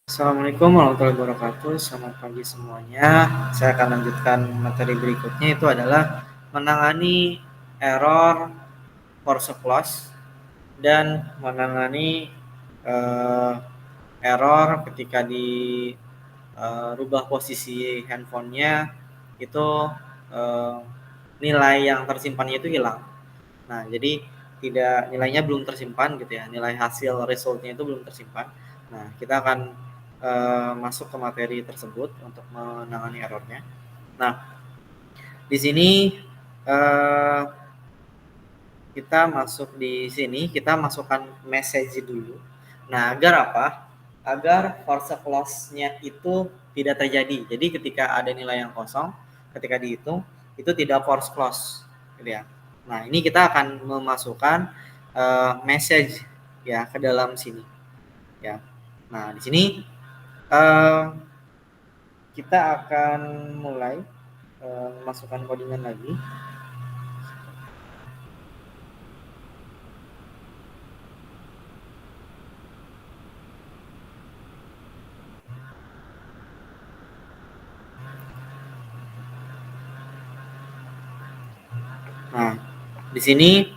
Assalamualaikum warahmatullahi wabarakatuh. Selamat pagi semuanya. Saya akan lanjutkan materi berikutnya, itu adalah menangani error force clause dan menangani eh, error ketika di rubah posisi handphonenya itu eh, nilai yang tersimpannya itu hilang. Nah, jadi tidak, nilainya belum tersimpan gitu ya, nilai hasil resultnya itu belum tersimpan. Nah, kita akan masuk ke materi tersebut untuk menangani errornya. Nah, di sini eh, kita masuk di sini, kita masukkan message dulu. Nah, agar apa? Agar force clause-nya itu tidak terjadi. Jadi ketika ada nilai yang kosong, ketika dihitung itu tidak force clause, gitu ya. Nah, ini kita akan memasukkan message ya ke dalam sini, ya. Nah, di sini uh, kita akan mulai memasukkan codingan lagi. Nah, di sini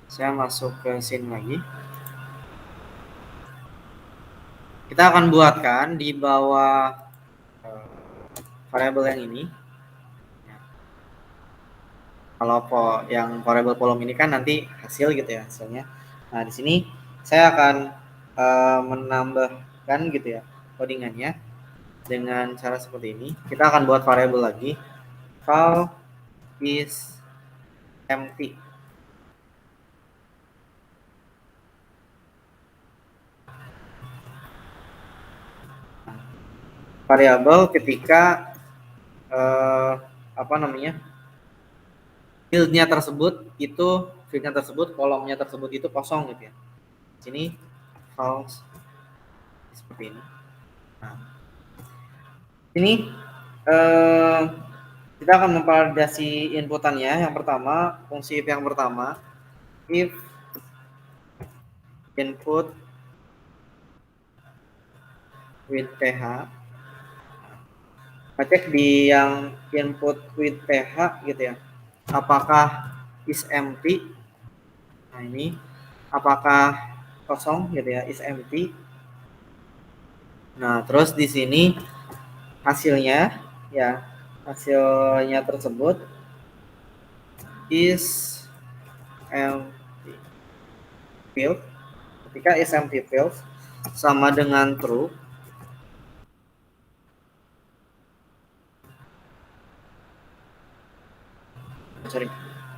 saya masuk ke scene lagi. Kita akan buatkan di bawah variabel yang ini. Kalau yang variabel volume ini kan nanti hasil gitu ya, hasilnya. Nah, di sini saya akan menambahkan gitu ya codingannya dengan cara seperti ini. Kita akan buat variabel lagi, val is empty. Variabel ketika fieldnya tersebut, kolomnya tersebut itu kosong gitu ya. Di sini false seperti ini. Nah, ini kita akan memvalidasi inputannya. Yang pertama, fungsi if yang pertama, if input with th, cek di yang input with th gitu ya, apakah is empty. Nah, ini apakah kosong gitu ya, is empty. Nah, terus di sini hasilnya ya, hasilnya tersebut is empty field. Ketika is empty field sama dengan true, sorry,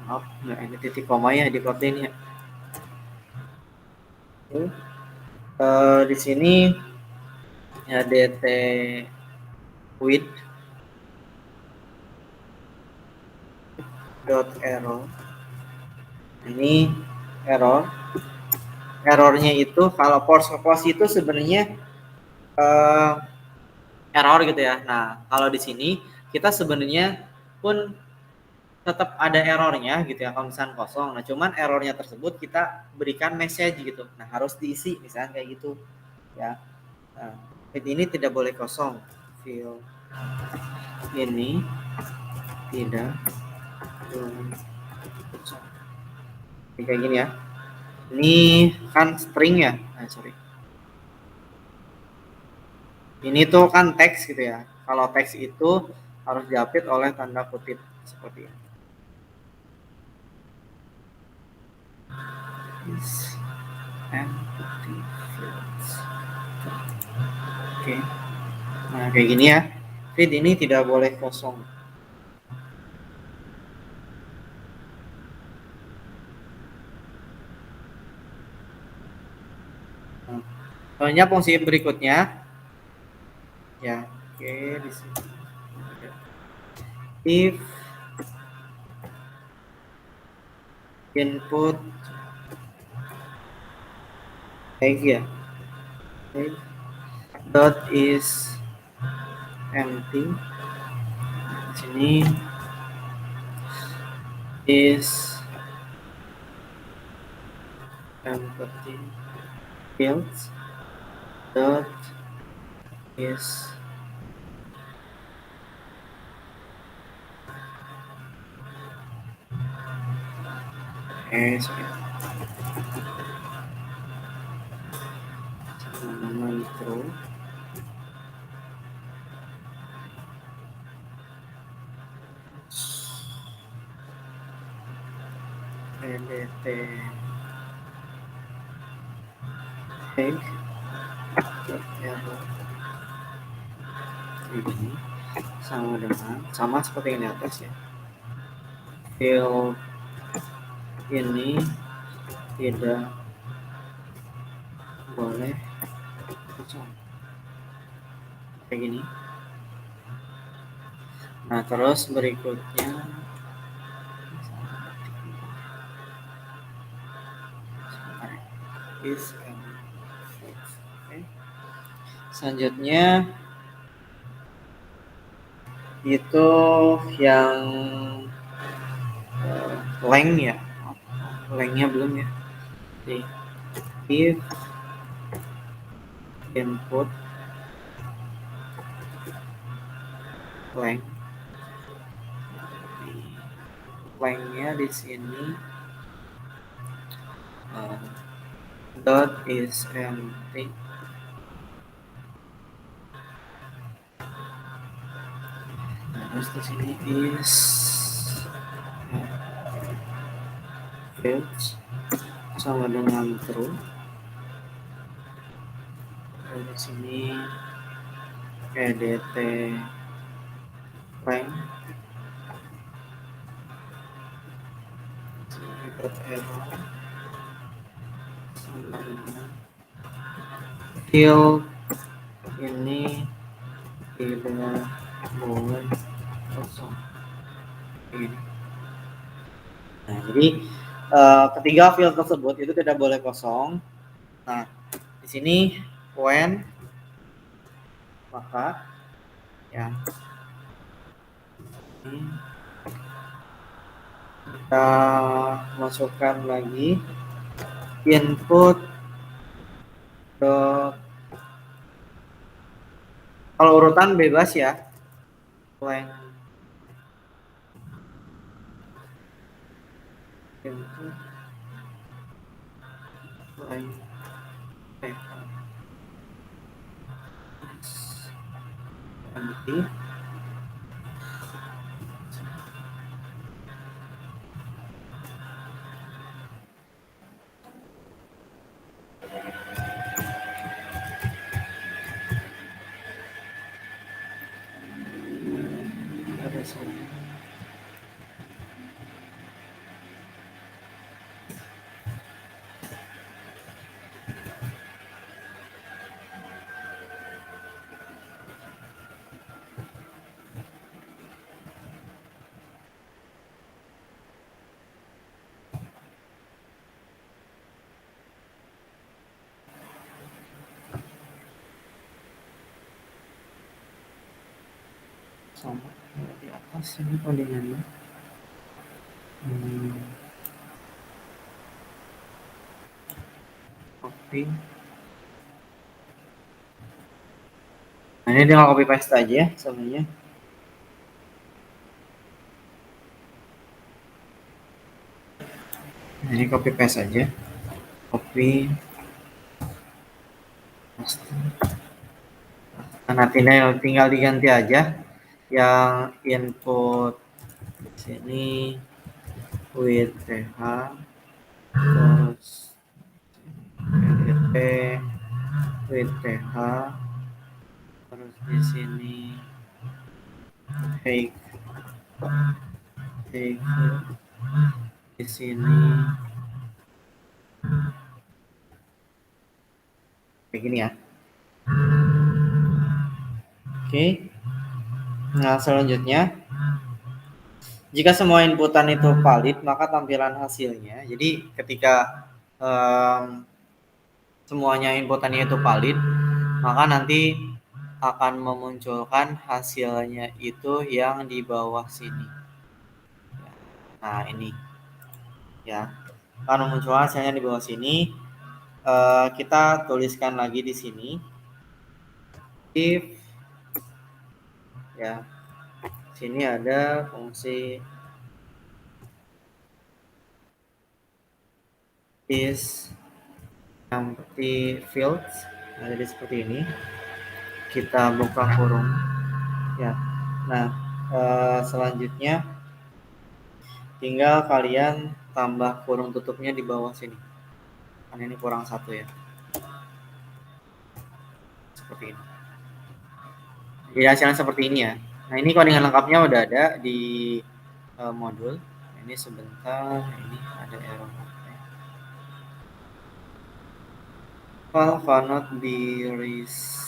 maaf, nah ini titik koma ya di plot ini ya. Di sini ya dt with dot error. Ini errornya itu kalau force clause itu sebenarnya error gitu ya. Nah, kalau di sini kita sebenarnya pun tetap ada errornya gitu ya kalau misalnya kosong. Nah, cuman errornya tersebut kita berikan message gitu. Nah, harus diisi misalnya kayak gitu ya. Nah, ini tidak boleh kosong. Field ini tidak boleh kosong. Ini kayak gini ya. Ini kan string ya. Nah, sorry. Ini tuh kan teks gitu ya. Kalau teks itu harus diapit oleh tanda kutip seperti ini. Is empty fields. Oke. Nah, kayak gini ya. Field ini tidak boleh kosong. Nah, soalnya fungsi berikutnya ya, oke, di sini. If input tag ya, dot is empty. Di sini is empty fields dot is sorry, sama true. EDT egg error ini sama dengan sama seperti yang di atas ya. Field ini tidak boleh kosong kayak gini. Nah terus berikutnya is okay. Selanjutnya itu yang length ya, lengthnya belum ya. Jadi if input length, lengthnya di sini dot is empty. Terus di sini is fields sama dengan true. Dan di sini edt length input error sama dengan field ini tidak boleh kosong ini. Nah, jadi ketiga field tersebut itu tidak boleh kosong. Nah, di sini when maka ya ini kita masukkan lagi input dot, kalau urutan bebas ya, length input length empty. Sama di atas ini codingannya. Copy. Nah, ini tinggal copy paste aja ya sebenarnya. Nah, ini copy paste aja. Copy. Paste. Nah, tinggal diganti aja yang input sini with th terus edt with th terus di sini take di sini kayak gini ya. Oke. Nah, selanjutnya jika semua inputan itu valid, maka tampilan hasilnya. Jadi ketika semuanya inputannya itu valid, maka nanti akan memunculkan hasilnya itu yang di bawah sini. Nah, ini ya. Akan memunculkan hasilnya di bawah sini. Kita tuliskan lagi di sini. if ya sini ada fungsi is empty fields. Nah, jadi seperti ini kita buka kurung ya. Nah selanjutnya tinggal kalian tambah kurung tutupnya di bawah sini, kan ini kurang satu ya, seperti ini. Jadi hasilnya seperti ini ya. Nah ini codingan lengkapnya udah ada di modul. Ini sebentar, ini ada error. File cannot be received.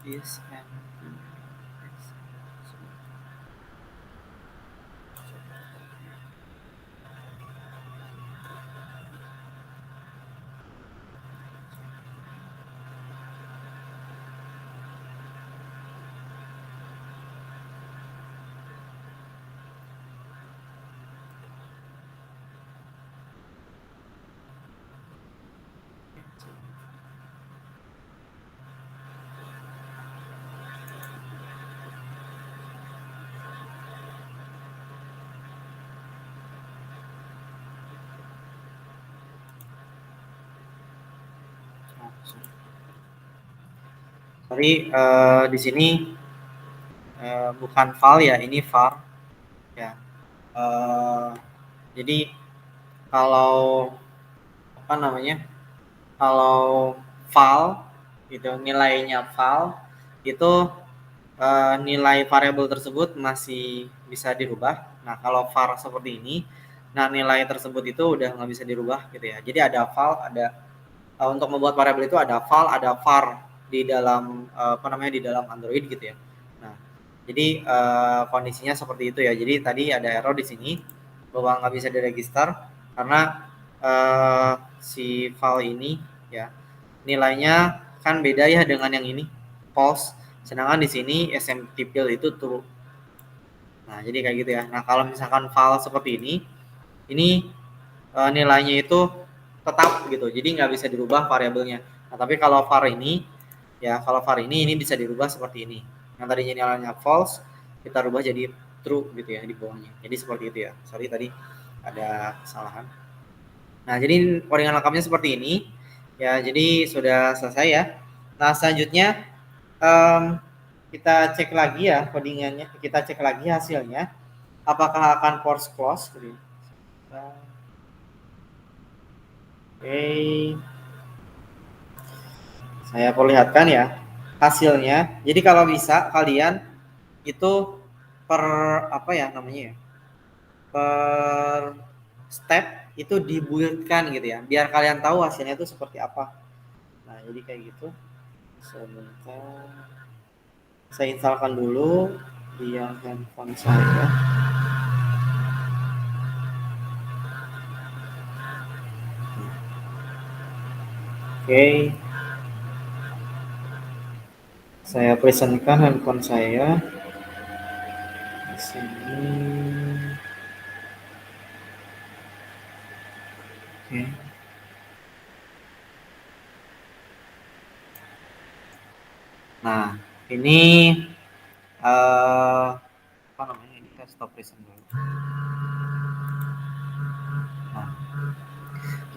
Is empty. Sorry, di sini bukan val ya, ini var ya. Jadi kalau apa namanya, kalau val gitu, nilainya val itu nilai variabel tersebut masih bisa dirubah. Nah kalau var seperti ini, nah nilai tersebut itu udah nggak bisa dirubah gitu ya. Jadi ada val, ada untuk membuat variabel itu ada val, ada var di dalam apa namanya, di dalam Android gitu ya. Nah jadi kondisinya seperti itu ya. Jadi tadi ada error di sini bahwa nggak bisa diregister karena si file ini ya nilainya kan beda ya dengan yang ini, false. Sedangkan di sini SMT field itu true. Nah jadi kayak gitu ya. Nah kalau misalkan file seperti ini nilainya itu tetap gitu, jadi nggak bisa dirubah variabelnya. Nah tapi kalau var ini ya, kalau var ini bisa dirubah seperti ini. Yang tadinya nilainya false kita rubah jadi true gitu ya di bawahnya. Jadi seperti itu ya. Sorry tadi ada kesalahan. Nah jadi codingan lengkapnya seperti ini ya. Jadi sudah selesai ya. Nah selanjutnya kita cek lagi ya codingannya, kita cek lagi hasilnya apakah akan force close. Oke, saya perlihatkan ya hasilnya. Jadi kalau bisa kalian itu per apa ya namanya ya, per step itu dibuild-kan gitu ya, biar kalian tahu hasilnya itu seperti apa. Nah jadi kayak gitu. Sebentar, saya instalkan dulu di yang handphone saya. Oke, saya presentkan handphone saya di sini. Oke. Nah, ini apa namanya? Ini kita stop present dulu. Nah,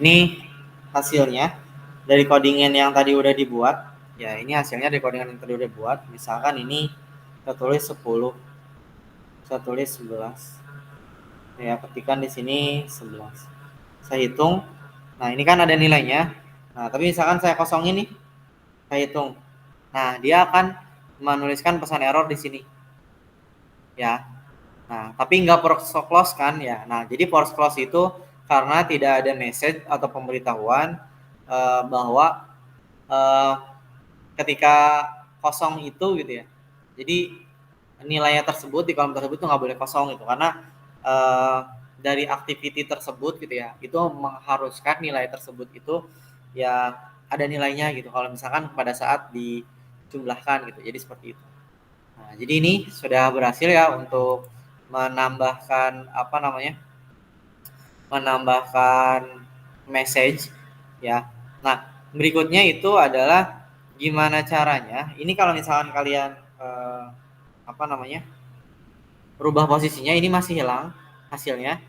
ini hasilnya dari codingan yang tadi udah dibuat. Ya, ini hasilnya dari codingan yang tadi udah dibuat. Misalkan ini kita tulis 10, saya tulis 11. Ya, ketikkan di sini 11. Saya hitung. Nah, ini kan ada nilainya. Nah, tapi misalkan saya kosongin nih, saya hitung. Nah, dia akan menuliskan pesan error di sini. Ya. Nah, tapi nggak force close kan ya. Nah, jadi force close itu karena tidak ada message atau pemberitahuan bahwa ketika kosong itu gitu ya. Jadi nilainya tersebut di kolom tersebut tuh nggak boleh kosong gitu, karena dari activity tersebut gitu ya, itu mengharuskan nilai tersebut itu ya ada nilainya gitu kalau misalkan pada saat dijumlahkan gitu. Jadi seperti itu. Nah, jadi ini sudah berhasil ya untuk menambahkan apa namanya? Menambahkan message ya. Nah, berikutnya itu adalah gimana caranya. Ini kalau misalkan kalian apa namanya? Rubah posisinya, ini masih hilang hasilnya.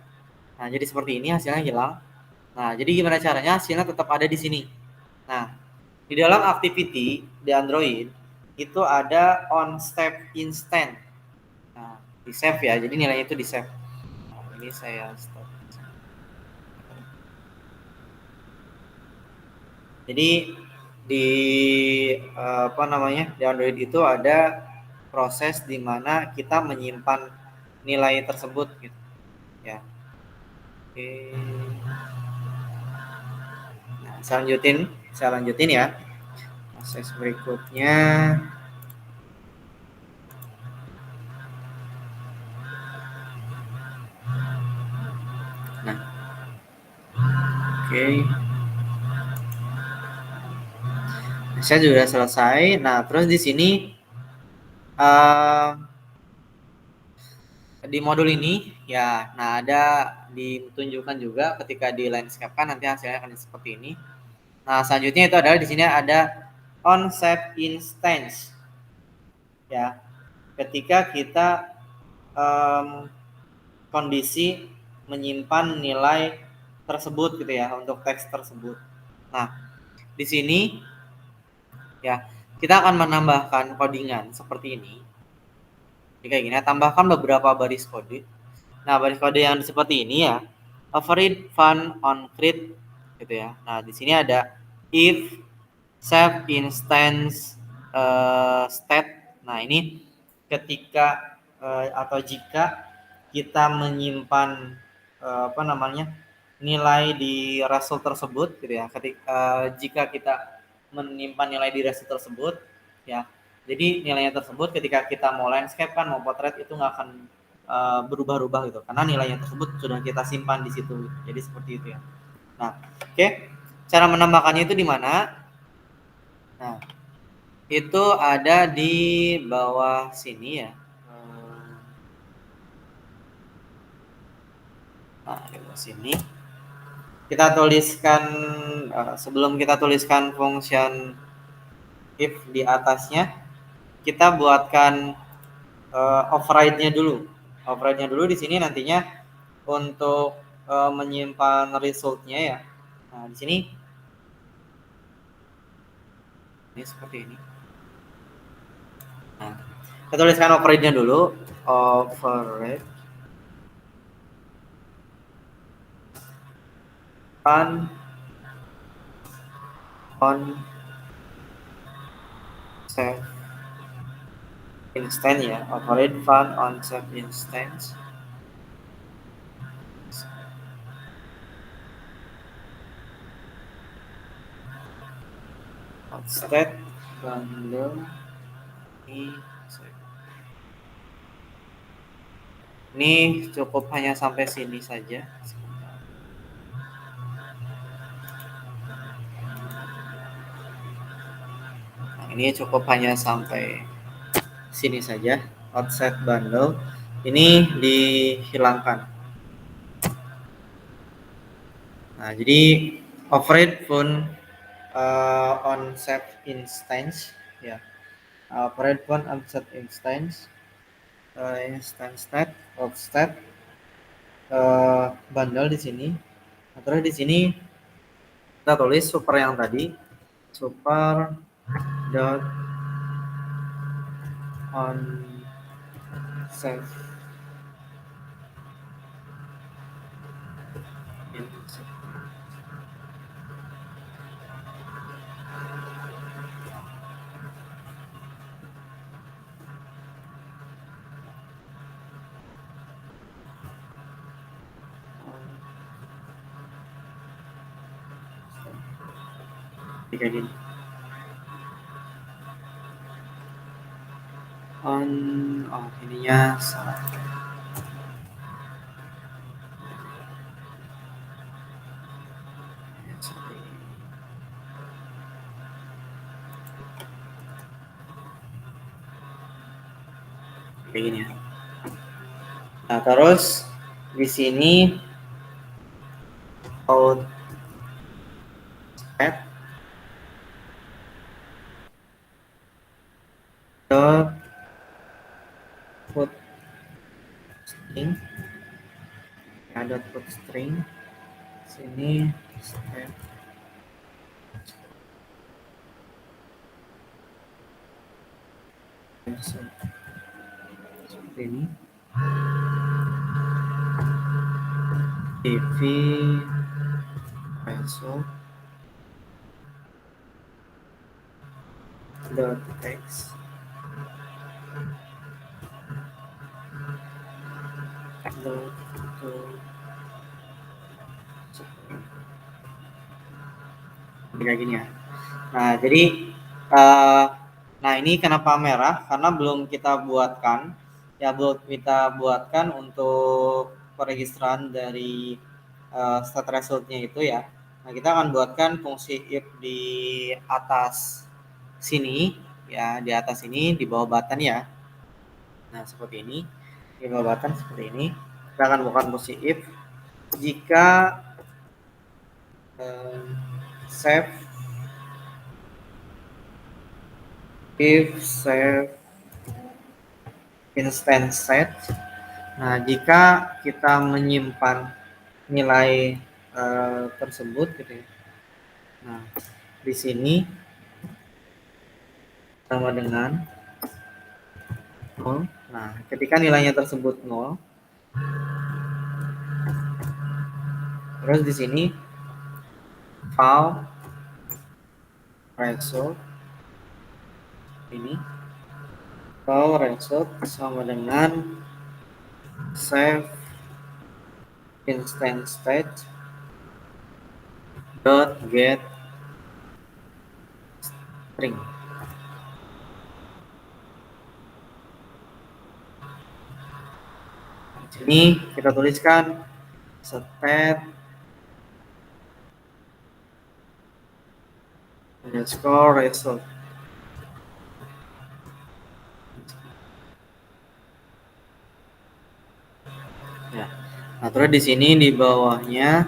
Nah, jadi seperti ini hasilnya hilang. Nah, jadi gimana caranya hasilnya tetap ada di sini. Nah, di dalam activity di Android itu ada on step instant. Nah, di save ya. Jadi nilainya itu di save. Nah, ini saya stop. Jadi di apa namanya? Di Android itu ada proses di mana kita menyimpan nilai tersebut gitu. Ya. Oke. Nah, saya lanjutin ya. Proses berikutnya. Nah, oke. Saya sudah selesai. Nah, terus di sini uh, di modul ini ya, nah ada ditunjukkan juga ketika di landscape kan nanti hasilnya akan seperti ini. Nah, selanjutnya itu adalah di sini ada on set instance ya. Ketika kita kondisi menyimpan nilai tersebut gitu ya untuk teks tersebut. Nah, di sini ya kita akan menambahkan codingan seperti ini. Jadi kayak gini, tambahkan beberapa baris kode. Nah, baris kode yang seperti ini ya, override fun on create gitu ya. Nah, di sini ada if save instance state. Nah, ini ketika atau jika kita menyimpan apa namanya? Nilai di result tersebut gitu ya. Ketika jika kita menyimpan nilai di result tersebut ya. Jadi nilainya tersebut ketika kita mau landscape kan mau potret itu nggak akan berubah-ubah gitu karena nilainya tersebut sudah kita simpan di situ. Jadi seperti itu ya. Nah, oke. Cara menambahkannya itu di mana? Nah, itu ada di bawah sini ya. Nah, di bawah sini. Kita tuliskan sebelum kita tuliskan function if di atasnya, kita buatkan override-nya dulu. Override-nya dulu di sini nantinya untuk menyimpan result-nya ya. Nah, di sini ini seperti ini. Nah, kita tuliskan override-nya dulu. Override fun on save instance ya. Override fun on save instance. State bundle ini cukup hanya sampai sini saja. Nah, ini cukup hanya sampai sini saja. Offset bundle ini dihilangkan. Nah, jadi override pun on set instance ya. Override pun on set instance instance state offset bundle di sini. Nah, terus di sini kita tulis super yang tadi, super dot on set kayak gini. on ininya salah. Kayak gini ya. Nah, terus di sini output dot put string dot put string sini step seperti ini tv result dot text dot kayak gini ya. Nah, jadi nah ini kenapa merah? Karena belum kita buatkan untuk peregisteran dari state resultnya itu ya. Nah, kita akan buatkan fungsi if di atas sini ya, di atas ini di bawah button ya. Nah, seperti ini. Di bawah button seperti ini. Kita akan buatkan fungsi if jika save if save instance set. Nah, jika kita menyimpan nilai tersebut gitu ya. Nah, di sini sama dengan 0. Nah, ketika nilainya tersebut 0, terus di sini file result ini file result sama dengan save instance state dot get string. Ini kita tuliskan state underscore result. Ya. Nah, terus di sini di bawahnya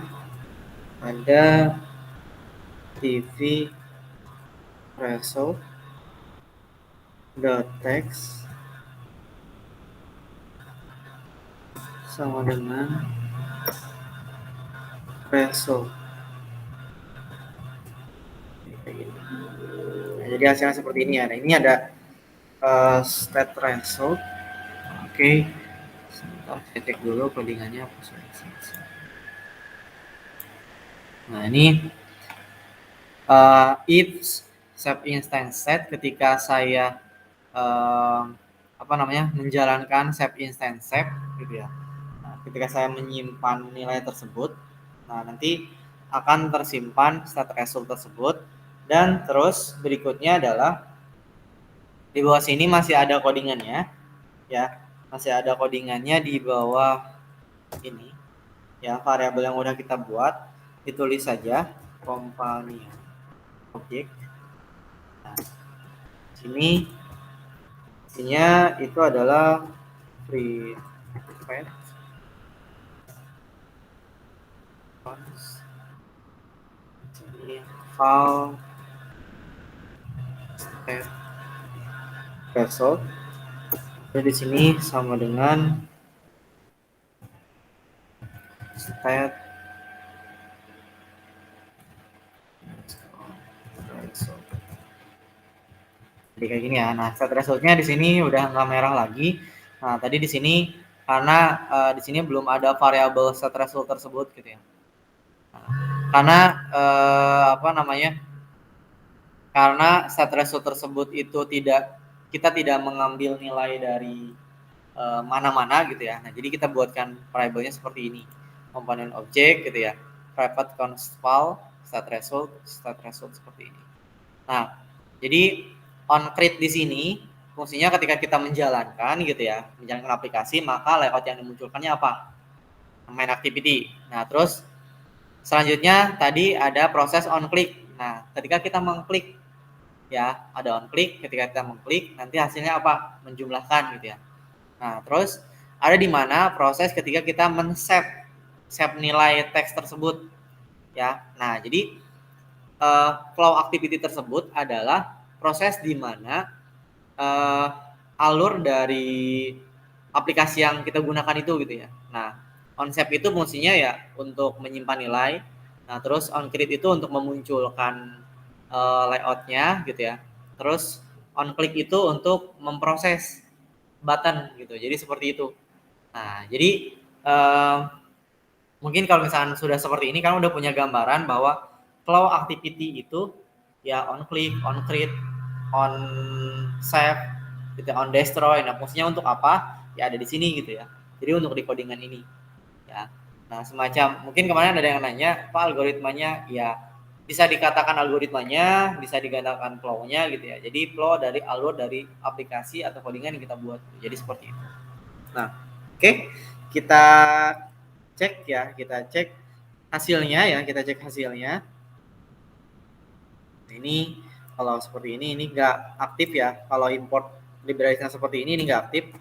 ada tv result dot text sama dengan result. Nah, jadi hasilnya seperti ini ya. Nah, ini ada state result. Oke. Sebentar, saya cek dulu codingannya apa. Nah, ini if save instance set ketika saya menjalankan save instance set gitu ya. Nah, ketika saya menyimpan nilai tersebut, nah nanti akan tersimpan state result tersebut, dan terus berikutnya adalah di bawah sini masih ada codingannya ya, masih ada codingannya di bawah ini ya, variabel yang udah kita buat ditulis saja companion object. Nah, sini isinya itu adalah free file state result. Jadi di sini sama dengan state result. Jadi kayak gini ya. Nah, state resultnya di sini udah nggak merah lagi. Nah, tadi di sini karena di sini belum ada variabel state result tersebut gitu ya. Nah, karena karena state result tersebut itu kita tidak mengambil nilai dari mana-mana gitu ya. Nah, jadi kita buatkan variabelnya seperti ini. Komponen objek gitu ya. Private const file state result seperti ini. Nah, jadi on create di sini fungsinya ketika kita menjalankan gitu ya, menjalankan aplikasi, maka layout yang dimunculkannya apa? Main activity. Nah, terus selanjutnya tadi ada proses on click. Nah, ketika kita mengklik ya, ada on click, ketika kita mengklik nanti hasilnya apa? Menjumlahkan gitu ya. Nah, terus ada di mana proses ketika kita save nilai teks tersebut ya. Nah, jadi flow activity tersebut adalah proses di mana alur dari aplikasi yang kita gunakan itu gitu ya. Nah, on save itu fungsinya ya untuk menyimpan nilai. Nah, terus on create itu untuk memunculkan layoutnya gitu ya. Terus on click itu untuk memproses button gitu. Jadi seperti itu. Nah, jadi mungkin kalau misalkan sudah seperti ini kan udah punya gambaran bahwa flow activity itu ya on click, on create, on save, gitu, on destroy. Nah, fungsinya untuk apa? Ya ada di sini gitu ya. Jadi untuk di codingan ini ya. Nah, semacam mungkin kemarin ada yang nanya, "Pak, algoritmanya?" Ya, bisa dikatakan algoritmanya, bisa dikatakan flow-nya gitu ya. Jadi flow dari alur dari aplikasi atau codingan yang kita buat. Jadi seperti itu. Nah, oke. Kita cek ya, kita cek hasilnya ya, kita cek hasilnya. Ini kalau seperti ini nggak aktif ya. Kalau import library-nya seperti ini nggak aktif.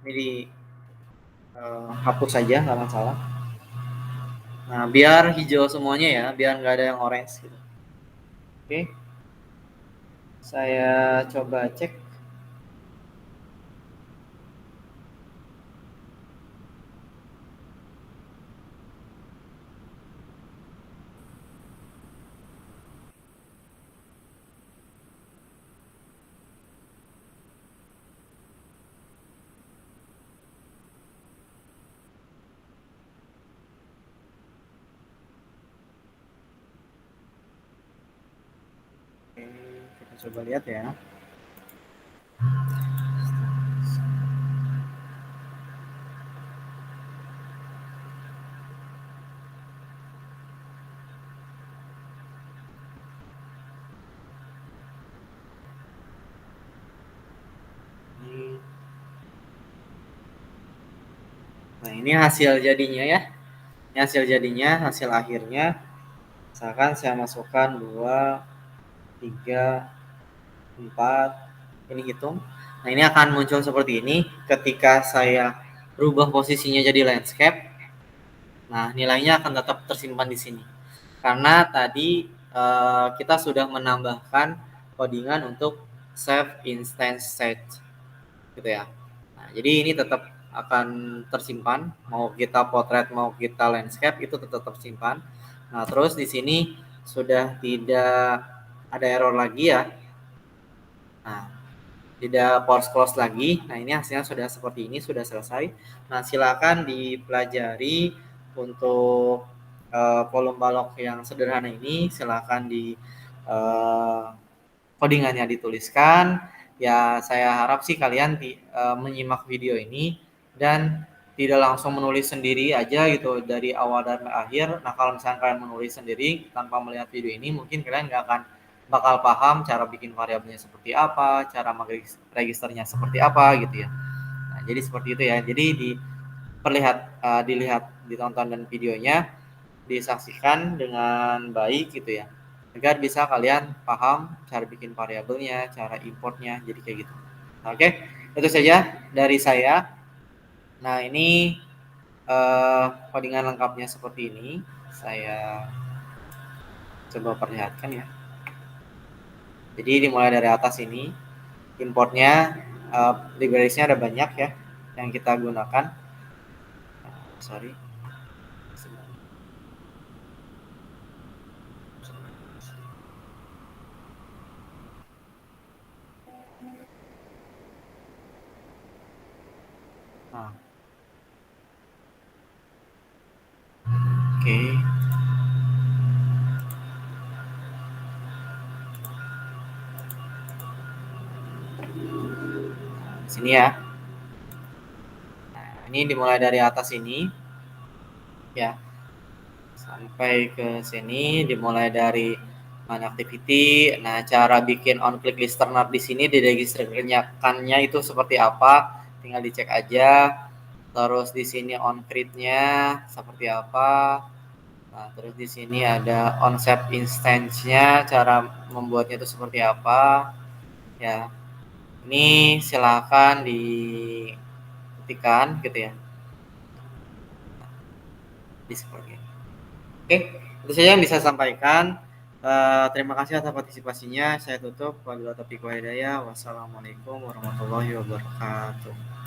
Ini di hapus saja, nggak masalah. Nah, biar hijau semuanya ya, biar nggak ada yang orange gitu. Oke. Saya coba cek. Oke, kita coba lihat ya. Nah, ini hasil jadinya ya. Ini hasil jadinya, hasil akhirnya. Misalkan saya masukkan 2, 3, 4, ini hitung. Nah, ini akan muncul seperti ini ketika saya rubah posisinya jadi landscape. Nah, nilainya akan tetap tersimpan di sini. Karena tadi kita sudah menambahkan codingan untuk save instance set gitu ya. Nah, jadi ini tetap akan tersimpan, mau kita potret mau kita landscape itu tetap tersimpan. Nah, terus di sini sudah tidak ada error lagi ya. Nah, tidak force close lagi. Nah, ini hasilnya sudah seperti ini, sudah selesai. Nah, silakan dipelajari untuk volume balok yang sederhana ini. Silakan di codingannya dituliskan. Ya, saya harap sih kalian menyimak video ini dan tidak langsung menulis sendiri aja gitu dari awal dan akhir. Nah, kalau misalnya kalian menulis sendiri tanpa melihat video ini, mungkin kalian nggak akan bakal paham cara bikin variabelnya seperti apa, cara registernya seperti apa gitu ya. Nah, jadi seperti itu ya. Jadi dilihat, ditonton dan videonya disaksikan dengan baik gitu ya. Agar bisa kalian paham cara bikin variabelnya, cara importnya, jadi kayak gitu. Oke, itu saja dari saya. Nah, ini codingan lengkapnya seperti ini. Saya coba perlihatkan ya. Jadi dimulai dari atas ini, importnya, librariesnya ada banyak ya yang kita gunakan. Sorry. Nah, oke. Sini ya. Nah, ini dimulai dari atas ini ya sampai ke sini, dimulai dari activity. Nah, cara bikin on click listener di sini diregistrasikannya itu seperti apa? Tinggal dicek aja. Terus di sini on create-nya seperti apa? Nah, terus di sini ada onset instance-nya, cara membuatnya itu seperti apa? Ya. Ini silakan diketikkan gitu ya. Di seperti ini. Oke, itu saja yang bisa saya sampaikan. Terima kasih atas partisipasinya. Saya tutup. Wabillahi taufiq wal hidayah. Wassalamualaikum warahmatullahi wabarakatuh.